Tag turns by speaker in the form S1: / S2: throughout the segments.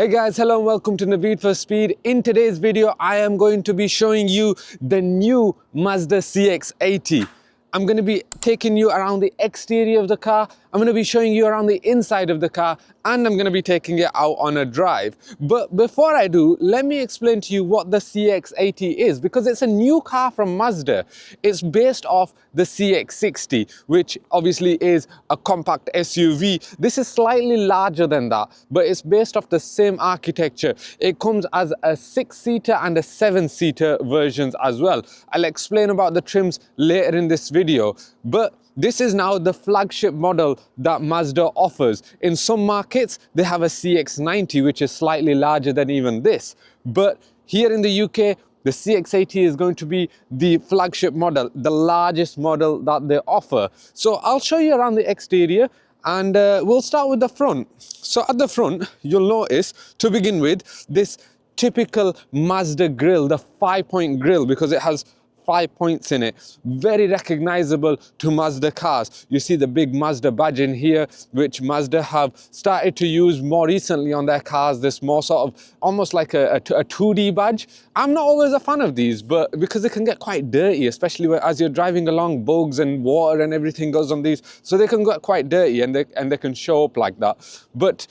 S1: Hey guys, hello and welcome to Naveed for Speed. In today's video, I am going to be showing you the new Mazda CX-80. I'm going to be taking you around the exterior of the car. I'm going to be showing you around the inside of the car, and I'm going to be taking it out on a drive. But before I do, let me explain to you what the CX-80 is, because it's a new car from Mazda. It's based off the CX-60, which obviously is a compact SUV. This is slightly larger than that, but it's based off the same architecture. It comes as a 6-seater and a 7-seater versions as well. I'll explain about the trims later in this video, but this is now the flagship model that Mazda offers. In some markets, they have a CX-90, which is slightly larger than even this. But here in the UK, the CX-80 is going to be the flagship model, the largest model that they offer. So I'll show you around the exterior, and we'll start with the front. So at the front, you'll notice, to begin with, this typical Mazda grille, the 5-point grille, because it has 5 points in it. Very recognizable to Mazda cars. You see the big Mazda badge in here, which Mazda have started to use more recently on their cars. This more sort of almost like a 2D badge. I'm not always a fan of these, but because they can get quite dirty, especially as you're driving along, bugs and water and everything goes on these, so they can get quite dirty, and they can show up like that. But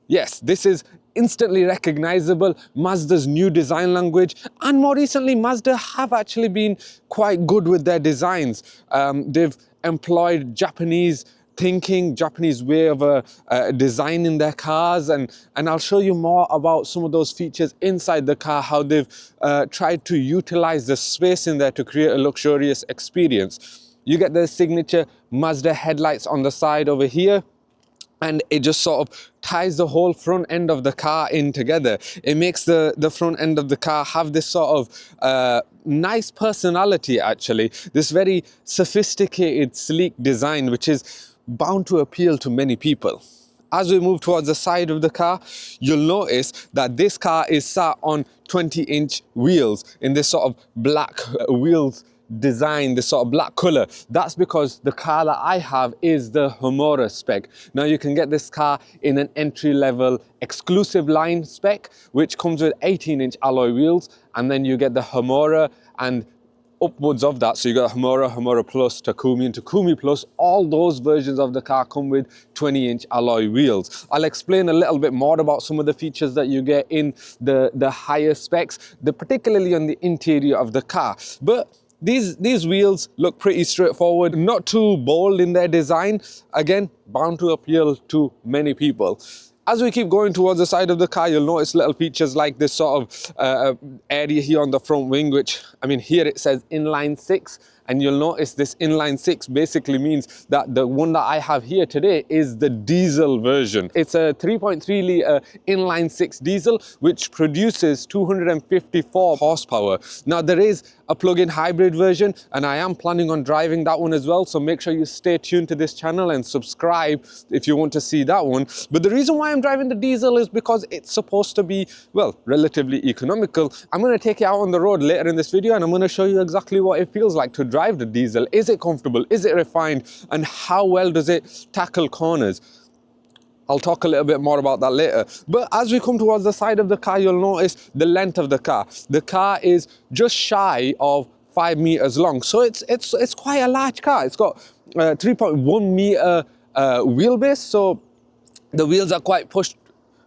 S1: yes, this is instantly recognizable, Mazda's new design language, and more recently Mazda have actually been quite good with their designs. They've employed Japanese thinking, Japanese way of designing their cars, and I'll show you more about some of those features inside the car, how they've tried to utilize the space in there to create a luxurious experience. You get the signature Mazda headlights on the side over here, and it just sort of ties the whole front end of the car in together. It makes the front end of the car have this sort of nice personality, actually. This very sophisticated, sleek design, which is bound to appeal to many people. As we move towards the side of the car, you'll notice that this car is sat on 20-inch wheels in this sort of black wheels design, this sort of black color. That's because the car that I have is the Homura spec. Now you can get this car in an entry-level exclusive line spec, which comes with 18-inch alloy wheels, and then you get the Homura and upwards of that. So you got Homura, Homura Plus, Takumi and Takumi Plus. All those versions of the car come with 20-inch alloy wheels. I'll explain a little bit more about some of the features that you get in the higher specs, particularly on the interior of the car. But these wheels look pretty straightforward, not too bold in their design. Again, bound to appeal to many people. As we keep going towards the side of the car, you'll notice little features like this sort of area here on the front wing, which, I mean, here it says inline 6. And you'll notice this inline 6 basically means that the one that I have here today is the diesel version. It's a 3.3 litre inline 6 diesel, which produces 254 horsepower. Now there is a plug-in hybrid version, and I am planning on driving that one as well. So make sure you stay tuned to this channel and subscribe if you want to see that one. But the reason why I'm driving the diesel is because it's supposed to be, well, relatively economical. I'm going to take it out on the road later in this video, and I'm going to show you exactly what it feels like to drive the diesel. Is it comfortable? Is it refined? And how well does it tackle corners? I'll talk a little bit more about that later. But as we come towards the side of the car, you'll notice the length of the car. The car is just shy of 5 meters long. So it's quite a large car. It's got 3.1 meter wheelbase. So the wheels are quite pushed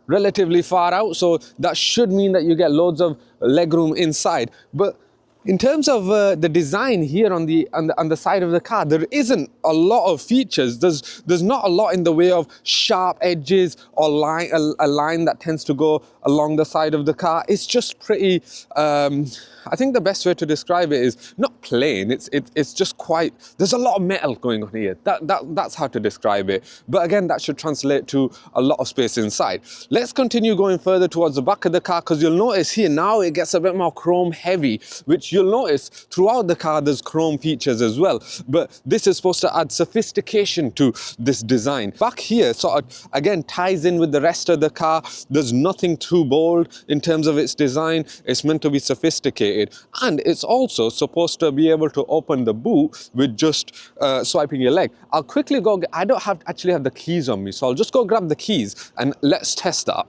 S1: relatively far out. So that should mean that you get loads of legroom inside. But in terms of the design here on the side of the car, there isn't a lot of features. There's not a lot in the way of sharp edges or a line that tends to go along the side of the car. It's just pretty, I think the best way to describe it is not plain. It's just quite, there's a lot of metal going on here. That's how to describe it. But again, that should translate to a lot of space inside. Let's continue going further towards the back of the car, because you'll notice here now it gets a bit more chrome heavy, which you'll notice throughout the car there's chrome features as well. But this is supposed to add sophistication to this design. Back here sort of again ties in with the rest of the car. There's nothing too bold in terms of its design. It's meant to be sophisticated, and it's also supposed to be able to open the boot with just swiping your leg. I'll quickly go, I don't actually have the keys on me, so I'll just go grab the keys and let's test that.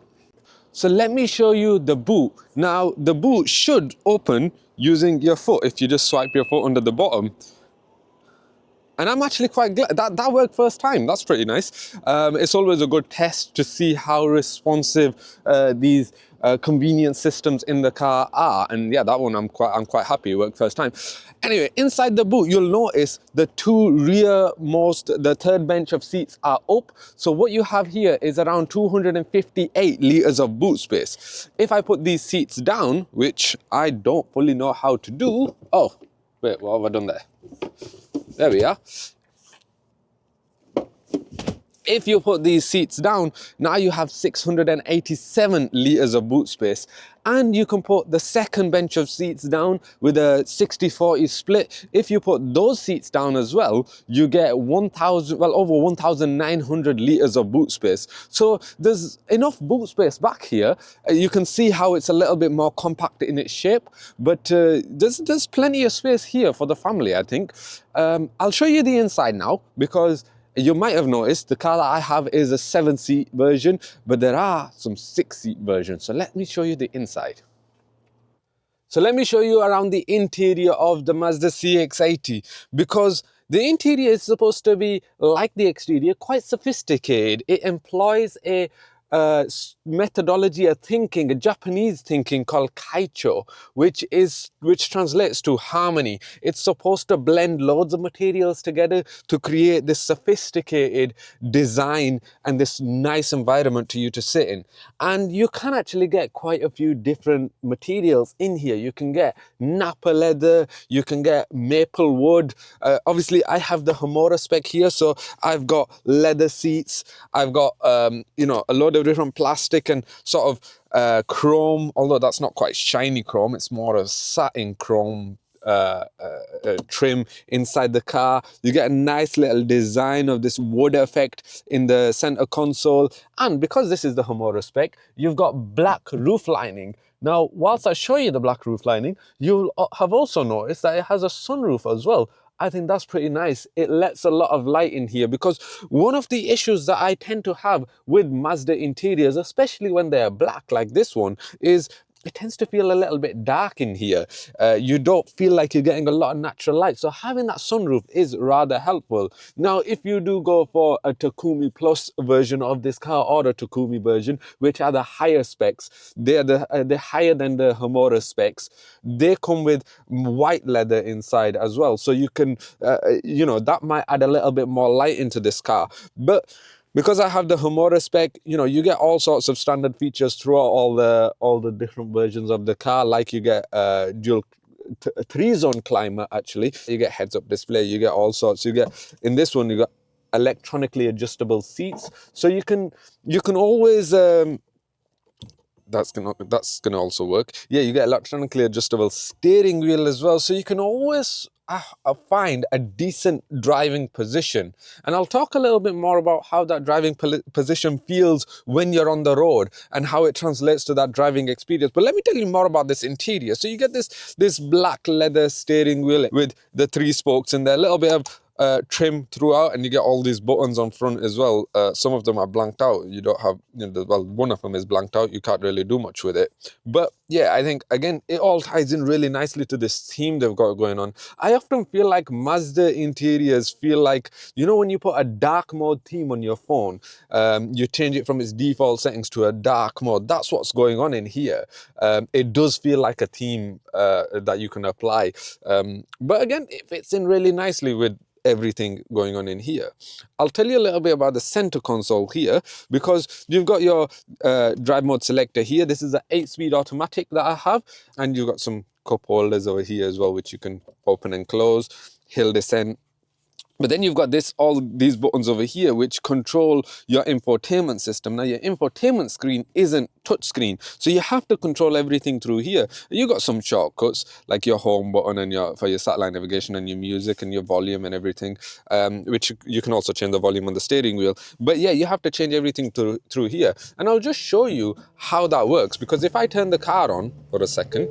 S1: So let me show you the boot. Now, the boot should open using your foot. If you just swipe your foot under the bottom, and I'm actually quite glad that worked first time. That's pretty nice. It's always a good test to see how responsive these convenience systems in the car are. And yeah, that one I'm quite happy it worked first time. Anyway, inside the boot, you'll notice the the third bench of seats are up. So what you have here is around 258 liters of boot space. If I put these seats down, which I don't fully know how to do. Oh, wait, what have I done there? There we are. If you put these seats down, now you have 687 liters of boot space. And you can put the second bench of seats down with a 60-40 split. If you put those seats down as well, you get over 1,900 liters of boot space. So there's enough boot space back here. You can see how it's a little bit more compact in its shape, but there's plenty of space here for the family, I think. I'll show you the inside now, because you might have noticed the car that I have is a 7-seat version, but there are some 6-seat versions. So let me show you the inside. So let me show you around the interior of the Mazda CX-80, because the interior is supposed to be like the exterior, quite sophisticated. It employs a methodology of thinking, a Japanese thinking called kaicho, which translates to harmony. It's supposed to blend loads of materials together to create this sophisticated design and this nice environment to you to sit in. And you can actually get quite a few different materials in here. You can get Napa leather, you can get maple wood. Obviously I have the Homura spec here, so I've got leather seats, I've got you know, a load of different plastic and sort of chrome, although that's not quite shiny chrome, it's more of satin chrome trim inside the car. You get a nice little design of this wood effect in the center console, and because this is the Homura spec, you've got black roof lining. Now, whilst I show you the black roof lining, you'll have also noticed that it has a sunroof as well. I think that's pretty nice. It lets a lot of light in here, because one of the issues that I tend to have with Mazda interiors, especially when they're black like this one, is it tends to feel a little bit dark in here. You don't feel like you're getting a lot of natural light. So having that sunroof is rather helpful. Now, if you do go for a Takumi Plus version of this car, or a Takumi version, which are the higher specs, they're higher than the Homura specs. They come with white leather inside as well. So you can, you know, that might add a little bit more light into this car. But because I have the Homura spec, you know, you get all sorts of standard features throughout all the different versions of the car. Like you get dual 3-zone climate, actually. You get heads-up display, you get all sorts. You get, in this one, you got electronically adjustable seats. So you can always that's gonna also work. Yeah, you get electronically adjustable steering wheel as well, so you can always find a decent driving position. And I'll talk a little bit more about how that driving position feels when you're on the road and how it translates to that driving experience. But let me tell you more about this interior. So you get this black leather steering wheel with the 3 spokes in there, a little bit of trim throughout, and you get all these buttons on front as well. Some of them are blanked out. You don't have, you know, well, one of them is blanked out. You can't really do much with it. But yeah, I think again it all ties in really nicely to this theme they've got going on. I often feel like Mazda interiors feel like, you know, when you put a dark mode theme on your phone, you change it from its default settings to a dark mode. That's what's going on in here. It does feel like a theme that you can apply. But again, it fits in really nicely with everything going on in here. I'll tell you a little bit about the center console here, because you've got your drive mode selector here. This is an 8-speed automatic that I have, and you've got some cup holders over here as well, which you can open and close, hill descent. But then you've got all these buttons over here which control your infotainment system. Now your infotainment screen isn't touchscreen, so you have to control everything through here. You got some shortcuts like your home button and for your satellite navigation and your music and your volume and everything, which you can also change the volume on the steering wheel. But yeah, you have to change everything through here. And I'll just show you how that works, because if I turn the car on for a second,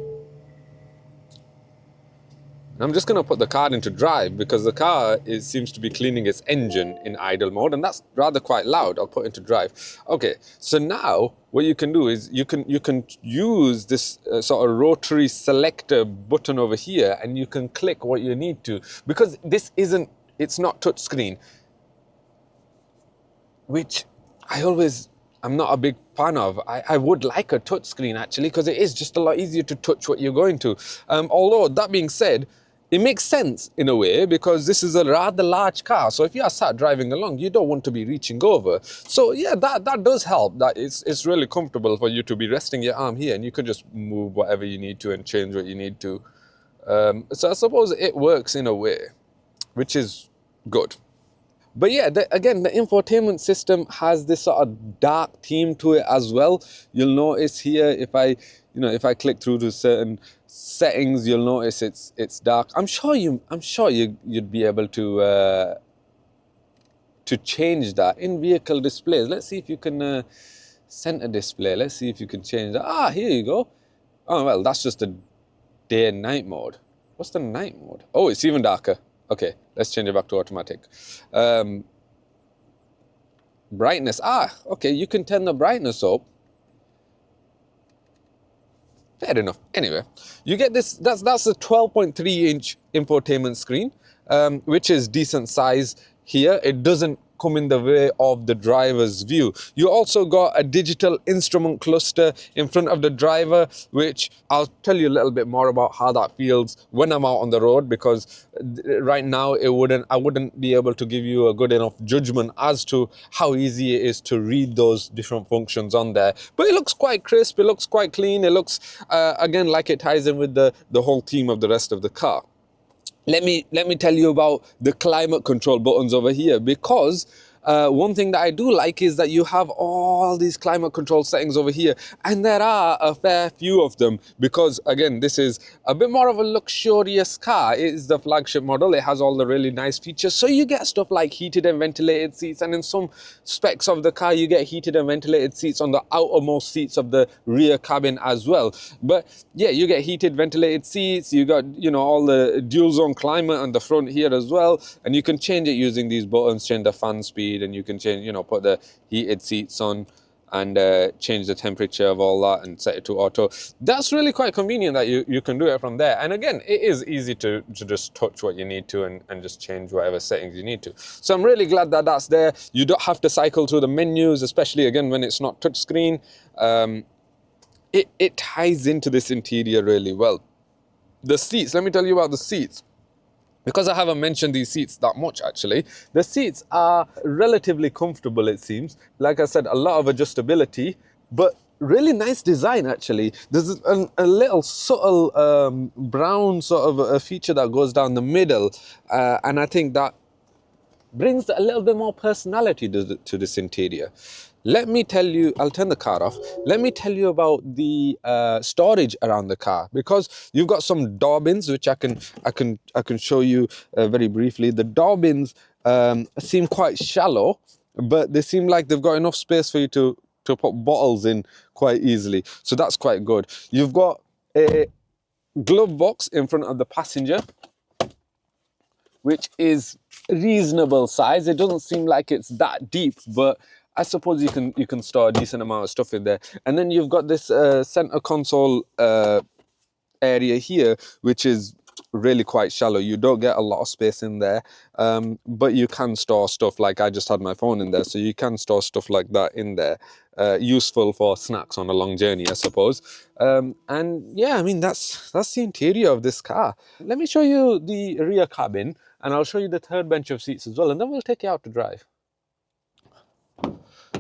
S1: I'm just going to put the car into drive because the car seems to be cleaning its engine in idle mode, and that's rather quite loud. I'll put it into drive. Okay, so now what you can do is you can use this sort of rotary selector button over here, and you can click what you need to, because it's not touch screen, which I'm not a big fan of. I would like a touch screen actually, because it is just a lot easier to touch what you're going to. Although that being said, it makes sense in a way because this is a rather large car. So if you are sat driving along, you don't want to be reaching over. So yeah, that does help. That it's really comfortable for you to be resting your arm here, and you can just move whatever you need to and change what you need to. So I suppose it works in a way, which is good. But yeah, again, the infotainment system has this sort of dark theme to it as well. You'll notice here, if I click through to certain settings, you'll notice it's dark. I'm sure you'd be able to change that in vehicle displays. Let's see if you can center display. Let's see if you can change that. Ah, here you go. Oh well, that's just a day and night mode. What's the night mode? Oh, it's even darker. Okay, let's change it back to automatic. Brightness. Ah, okay, you can turn the brightness up. Fair enough. Anyway, you get this. That's a 12.3-inch infotainment screen, which is decent size here. It doesn't come in the way of the driver's view. You also got a digital instrument cluster in front of the driver, which I'll tell you a little bit more about how that feels when I'm out on the road, because right now I wouldn't be able to give you a good enough judgment as to how easy it is to read those different functions on there. But it looks quite crisp, it looks quite clean, it looks again like it ties in with the whole theme of the rest of the car. Let me tell you about the climate control buttons over here, because one thing that I do like is that you have all these climate control settings over here, and there are a fair few of them, because again, this is a bit more of a luxurious car. It is the flagship model. It has all the really nice features, so you get stuff like heated and ventilated seats, and in some specs of the car you get heated and ventilated seats on the outermost seats of the rear cabin as well. But yeah, you get heated ventilated seats, you got all the dual zone climate on the front here as well, and you can change it using these buttons. Change the fan speed, and you can change, put the heated seats on and change the temperature of all that and set it to auto. That's really quite convenient that you can do it from there. And again, it is easy to just touch what you need to and just change whatever settings you need to. So I'm really glad that that's there. You don't have to cycle through the menus, especially again when it's not touchscreen. It ties into this interior really well. The seats, let me tell you about the seats. Because I haven't mentioned these seats that much actually, the seats are relatively comfortable, it seems. Like I said, a lot of adjustability, but really nice design actually. There's a little subtle brown sort of a feature that goes down the middle, and I think that brings a little bit more personality to this interior. Let me tell you, I'll turn the car off. Let me tell you about the storage around the car, because you've got some door bins, which I can show you very briefly. The door bins seem quite shallow, but they seem like they've got enough space for you to put bottles in quite easily. So that's quite good. You've got a glove box in front of the passenger, which is reasonable size. It doesn't seem like it's that deep, but I suppose you can store a decent amount of stuff in there. And then you've got this center console area here, which is really quite shallow. You don't get a lot of space in there, but you can store stuff. Like I just had my phone in there, so you can store stuff like that in there. Useful for snacks on a long journey, I suppose. And yeah, I mean, that's the interior of this car. Let me show you the rear cabin, and I'll show you the third bench of seats as well, and then we'll take you out to drive.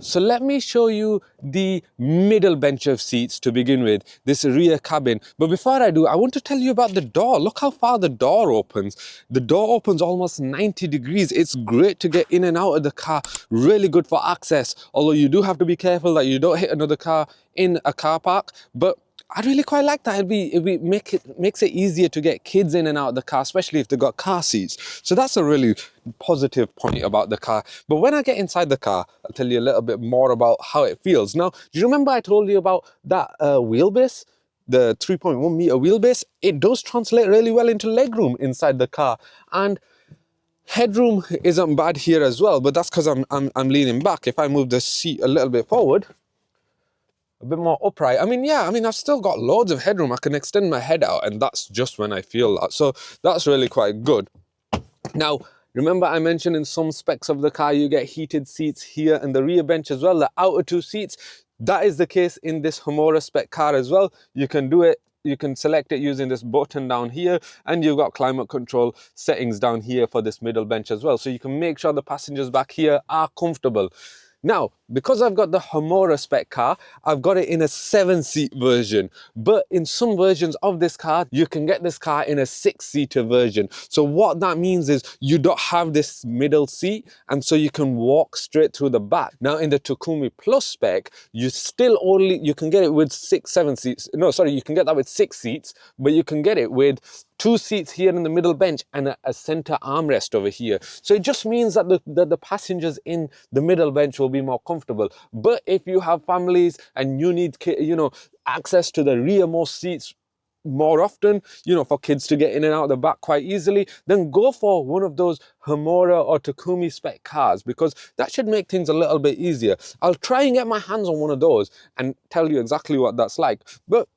S1: So let me show you the middle bench of seats to begin with, this rear cabin. But before I do, I want to tell you about the door. Look how far the door opens. The door opens almost 90 degrees. It's great to get in and out of the car. Really good for access. Although you do have to be careful that you don't hit another car in a car park. But I really quite like that. It makes it easier to get kids in and out of the car, especially if they've got car seats. So that's a really positive point about the car. But when I get inside the car, I'll tell you a little bit more about how it feels. Now, do you remember I told you about that wheelbase? the 3.1 meter wheelbase, it does translate really well into legroom inside the car. And headroom isn't bad here as well, but that's because I'm leaning back. If I move the seat a little bit forward, a bit more upright, I've still got loads of headroom. I can extend my head out, and that's just when I feel that. So that's really quite good. Now, remember I mentioned in some specs of the car, you get heated seats here in the rear bench as well, the outer two seats. That is the case in this Homura spec car as well. You can do it, you can select it using this button down here, and you've got climate control settings down here for this middle bench as well. So you can make sure the passengers back here are comfortable. Now, because I've got the Homura spec car, I've got it in a 7-seat version. But in some versions of this car, you can get this car in a 6-seater version. So what that means is you don't have this middle seat, and so you can walk straight through the back. Now, in the Takumi Plus spec, you can get it with 7 seats. No, sorry, you can get that with 6 seats, but you can get it with 2 seats here in the middle bench and a center armrest over here. So it just means that the passengers in the middle bench will be more comfortable. But if you have families and you need, access to the rearmost seats more often, for kids to get in and out the back quite easily, then go for one of those Homura or Takumi spec cars, because that should make things a little bit easier. I'll try and get my hands on one of those and tell you exactly what that's like. But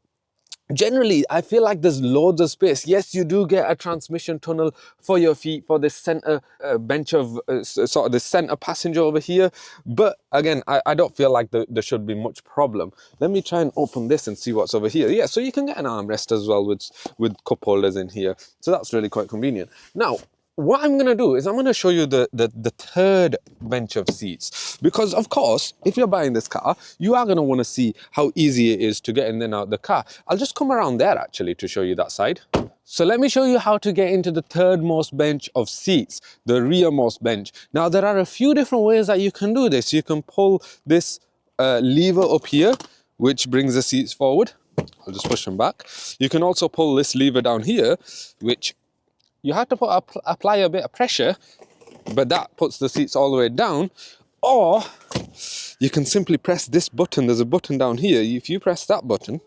S1: generally, I feel like there's loads of space. Yes, you do get a transmission tunnel for your feet for this center bench of sort of the center passenger over here. But again, I don't feel like there should be much problem. Let me try and open this and see what's over here. Yeah, so you can get an armrest as well with cup holders in here. So that's really quite convenient. Now, what I'm going to do is I'm going to show you the third bench of seats, because of course, if you're buying this car, you are going to want to see how easy it is to get in and out the car. I'll just come around there actually to show you that side. So let me show you how to get into the third most bench of seats, the rearmost bench. Now, there are a few different ways that you can do this. You can pull this lever up here, which brings the seats forward. I'll just push them back. You can also pull this lever down here, which you have to apply a bit of pressure, but that puts the seats all the way down. Or you can simply press this button. There's a button down here. If you press that button,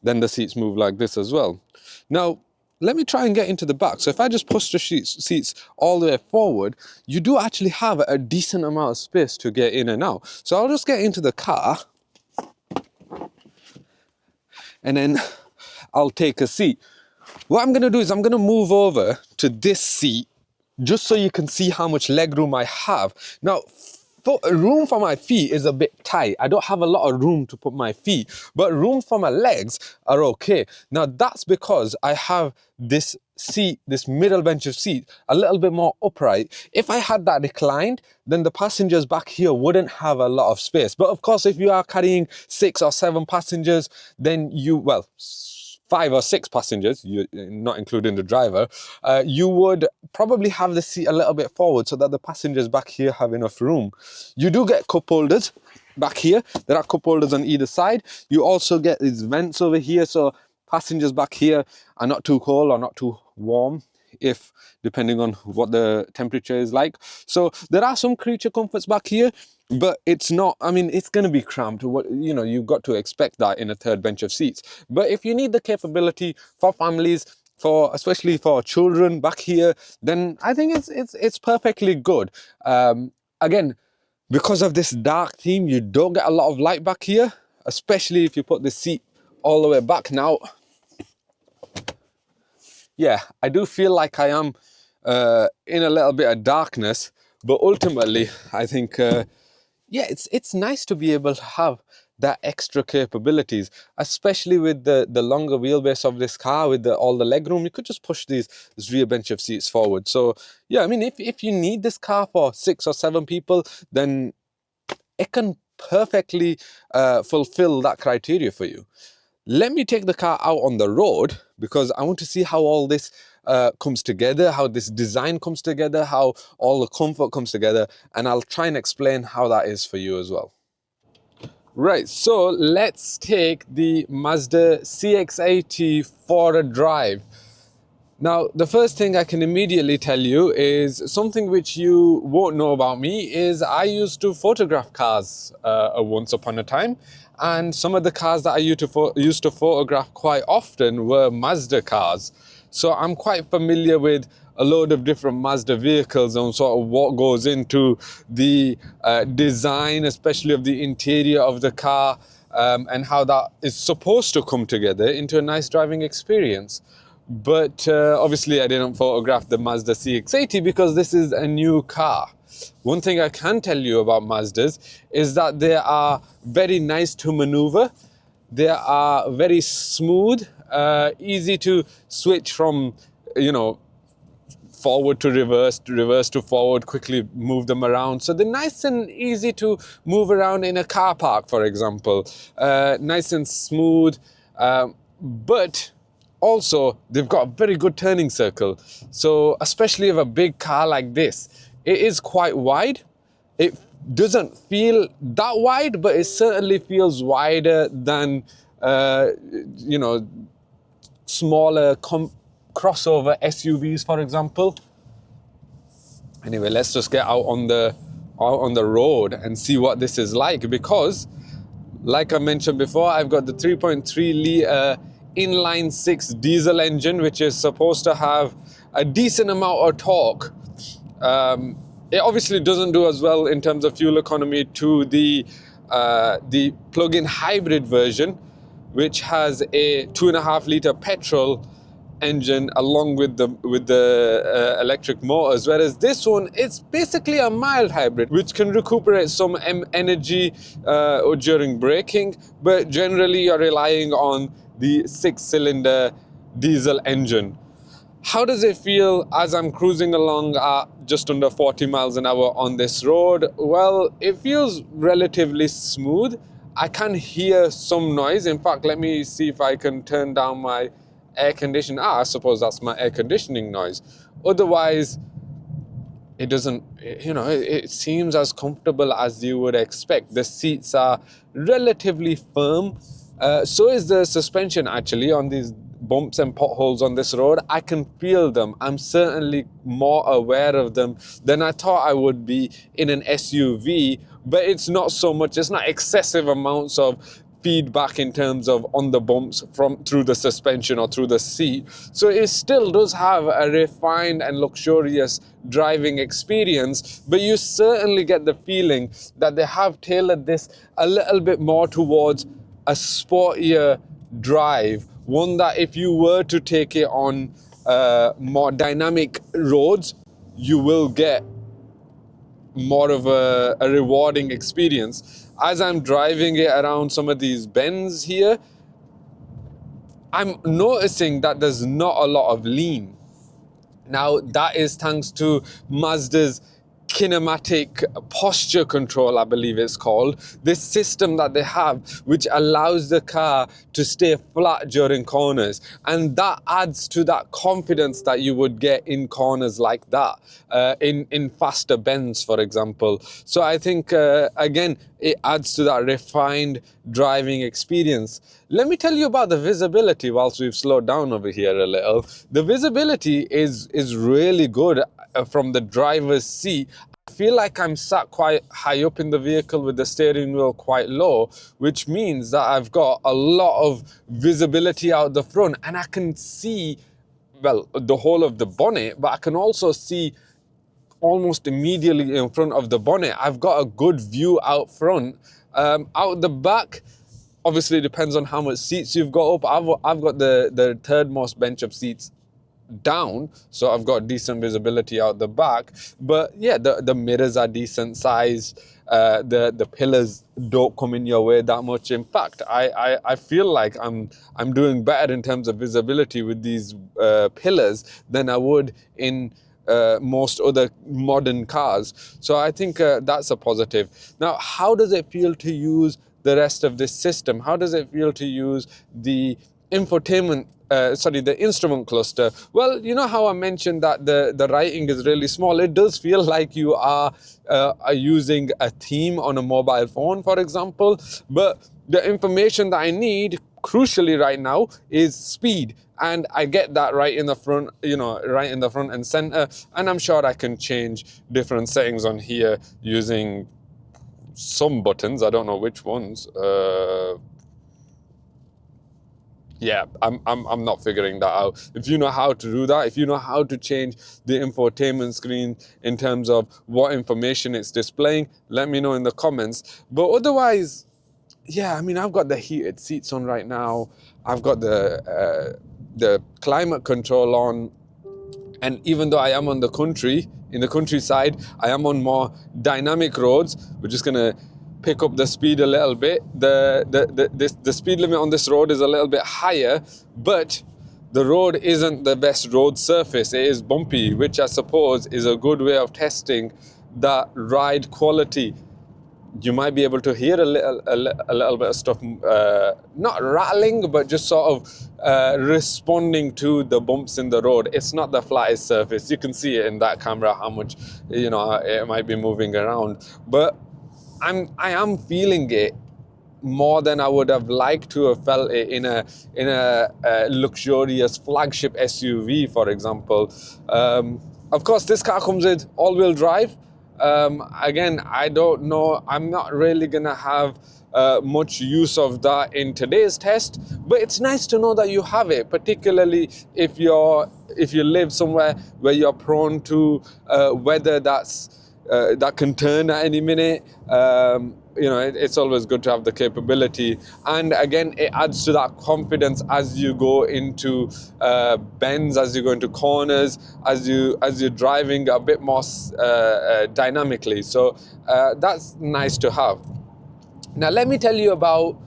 S1: then the seats move like this as well. Now, let me try and get into the back. So if I just push the seats all the way forward, you do actually have a decent amount of space to get in and out. So I'll just get into the car, and then I'll take a seat. What I'm going to do is I'm going to move over to this seat just so you can see how much legroom I have. Now, room for my feet is a bit tight. I don't have a lot of room to put my feet, but room for my legs are okay. Now, that's because I have this seat, this middle bench of seat, a little bit more upright. If I had that reclined, then the passengers back here wouldn't have a lot of space. But of course, if you are carrying 6 or 7 passengers, then 5 or 6 passengers, not including the driver, you would probably have the seat a little bit forward so that the passengers back here have enough room. You do get cup holders back here. There are cup holders on either side. You also get these vents over here, so passengers back here are not too cold or not too warm, depending on what the temperature is like. So there are some creature comforts back here, but it's not, it's going to be cramped. You've got to expect that in a third bench of seats. But if you need the capability for families, especially for children back here, then I think it's perfectly good. Again, because of this dark theme, you don't get a lot of light back here, especially if you put the seat all the way back. Now, yeah, I do feel like I am in a little bit of darkness, but ultimately, I think, it's nice to be able to have that extra capabilities, especially with the longer wheelbase of this car, with all the legroom. You could just push this rear bench of seats forward. So, yeah, if you need this car for 6 or 7 people, then it can perfectly fulfill that criteria for you. Let me take the car out on the road, because I want to see how all this comes together, how this design comes together, how all the comfort comes together, and I'll try and explain how that is for you as well. Right, so let's take the Mazda CX-80 for a drive. Now, the first thing I can immediately tell you is something which you won't know about me is I used to photograph cars once upon a time. and some of the cars that I used to photograph quite often were Mazda cars. So I'm quite familiar with a load of different Mazda vehicles and sort of what goes into the design, especially of the interior of the car, and how that is supposed to come together into a nice driving experience. But obviously I didn't photograph the Mazda CX-80 because this is a new car. One thing I can tell you about Mazdas is that they are very nice to maneuver. They are very smooth, easy to switch from, forward to reverse to forward, quickly move them around. So they're nice and easy to move around in a car park, for example. Nice and smooth, but also they've got a very good turning circle. So especially of a big car like this, it is quite wide. It doesn't feel that wide, but it certainly feels wider than, smaller crossover SUVs, for example. Anyway, let's just get out on the road and see what this is like, because like I mentioned before, I've got the 3.3 litre inline 6 diesel engine, which is supposed to have a decent amount of torque. It obviously doesn't do as well in terms of fuel economy to the plug-in hybrid version, which has a 2.5 litre petrol engine along with the electric motors, whereas this one, it's basically a mild hybrid which can recuperate some energy during braking, but generally you're relying on the 6-cylinder diesel engine. How does it feel as I'm cruising along at just under 40 miles an hour on this road? Well, it feels relatively smooth. I can hear some noise. In fact, let me see if I can turn down my air conditioning. I suppose that's my air conditioning noise. Otherwise, it doesn't, it seems as comfortable as you would expect. The seats are relatively firm. So is the suspension actually on these bumps and potholes on this road. I can feel them. I'm certainly more aware of them than I thought I would be in an SUV, but it's not so much, it's not excessive amounts of feedback in terms of on the bumps through the suspension or through the seat. So it still does have a refined and luxurious driving experience, but you certainly get the feeling that they have tailored this a little bit more towards a sportier drive, one that if you were to take it on more dynamic roads, you will get more of a rewarding experience. As I'm driving it around some of these bends here, I'm noticing that there's not a lot of lean. Now, that is thanks to Mazda's kinematic posture control, I believe it's called. This system that they have, which allows the car to stay flat during corners. And that adds to that confidence that you would get in corners like that, in faster bends, for example. So I think, again, it adds to that refined driving experience. Let me tell you about the visibility whilst we've slowed down over here a little. The visibility is really good from the driver's seat. I feel like I'm sat quite high up in the vehicle with the steering wheel quite low, which means that I've got a lot of visibility out the front, and I can see, well, the whole of the bonnet, but I can also see almost immediately in front of the bonnet. I've got a good view out front. Out the back, obviously it depends on how much seats you've got up. I've got the third most bench of seats down, so I've got decent visibility out the back. But yeah, the mirrors are decent size. The pillars don't come in your way that much. In fact, I feel like I'm doing better in terms of visibility with these pillars than I would in most other modern cars. So I think that's a positive. Now, how does it feel to use the rest of this system? How does it feel to use the infotainment, the instrument cluster? Well, you know how I mentioned that the writing is really small. It does feel like you are using a theme on a mobile phone, for example, but the information that I need crucially right now is speed, and I get that right in the front, right in the front and center. And I'm sure I can change different settings on here using some buttons. I don't know which ones. Yeah, I'm not figuring that out. If you know how to do that, if you know how to change the infotainment screen in terms of what information it's displaying, let me know in the comments. But otherwise, yeah, I mean, I've got the heated seats on right now. I've got the climate control on. And even though I am on the country, in the countryside, I am on more dynamic roads. We're just gonna pick up the speed a little bit. The speed limit on this road is a little bit higher, but the road isn't the best road surface. It is bumpy, which I suppose is a good way of testing that ride quality. You might be able to hear a little bit of stuff, not rattling, but just sort of responding to the bumps in the road. It's not the flattest surface. You can see it in that camera how much, you know, it might be moving around. But I am feeling it more than I would have liked to have felt it in a luxurious flagship SUV, for example. Of course, this car comes with all-wheel drive. Again, I don't know. I'm not really gonna have much use of that in today's test, but it's nice to know that you have it, particularly if you live somewhere where you're prone to weather that can turn at any minute. You know, it's always good to have the capability, and again, it adds to that confidence as you go into bends, as you go into corners, as you're driving a bit more dynamically. So that's nice to have. Now, let me tell you about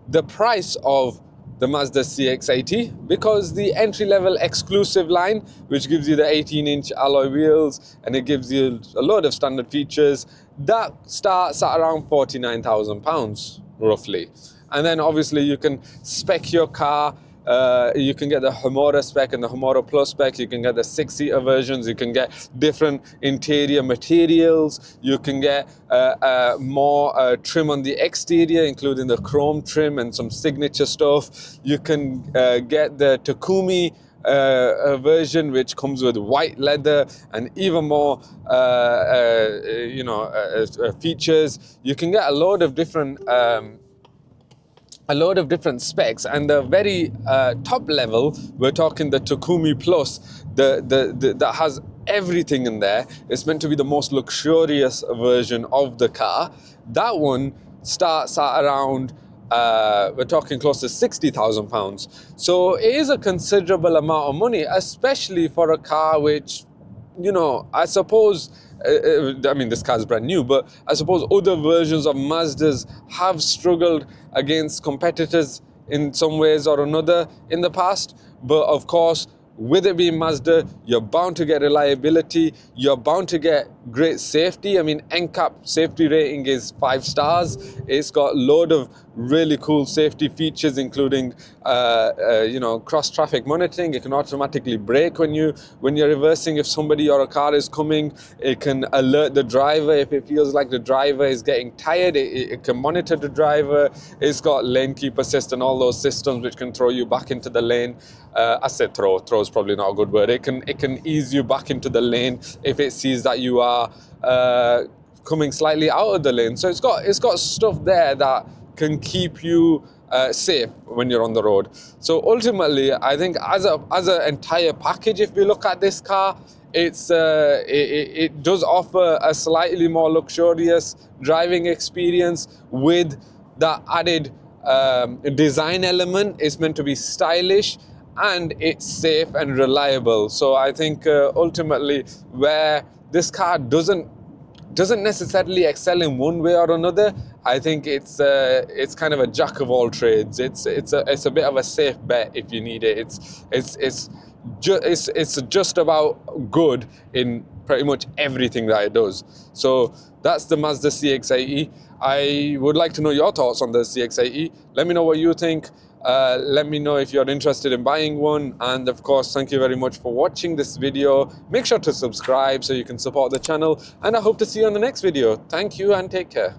S1: the price of the Mazda CX-80, because the entry-level exclusive line, which gives you the 18-inch alloy wheels and it gives you a load of standard features, that starts at around £49,000 roughly. And then obviously you can spec your car. You can get the Homura spec and the Homura Plus spec. You can get the 6-seater versions. You can get different interior materials. You can get more trim on the exterior, including the chrome trim and some signature stuff. You can get the Takumi version, which comes with white leather and even more features. You can get a load of different specs, and the very top level, we're talking the Takumi Plus, that has everything in there. It's meant to be the most luxurious version of the car. That one starts at around we're talking close to £60,000. So it is a considerable amount of money, especially for a car which, you know, I suppose, I mean, this car is brand new, but I suppose other versions of Mazdas have struggled against competitors in some ways or another in the past. But of course, with it being Mazda, you're bound to get reliability, you're bound to get great safety. I mean, NCAP safety rating is 5 stars. It's got a load of really cool safety features, including cross traffic monitoring. It can automatically brake when you're reversing if somebody or a car is coming. It can alert the driver if it feels like the driver is getting tired. It can monitor the driver. It's got lane keep assist and all those systems which can throw you back into the lane. I said throw is probably not a good word. It can ease you back into the lane if it sees that you are coming slightly out of the lane. So it's got stuff there that can keep you safe when you're on the road. So ultimately, I think as an entire package, if we look at this car, it does offer a slightly more luxurious driving experience with that added design element. It's meant to be stylish, and it's safe and reliable. So I think ultimately, where this car doesn't necessarily excel in one way or another, I think it's kind of a jack of all trades. It's a bit of a safe bet if you need it. It's just about good in pretty much everything that it does. So that's the Mazda CX-80. I would like to know your thoughts on the CX-80. Let me know what you think. Let me know if you're interested in buying one, and of course, thank you very much for watching this video. Make sure to subscribe so you can support the channel, and I hope to see you on the next video. Thank you and take care.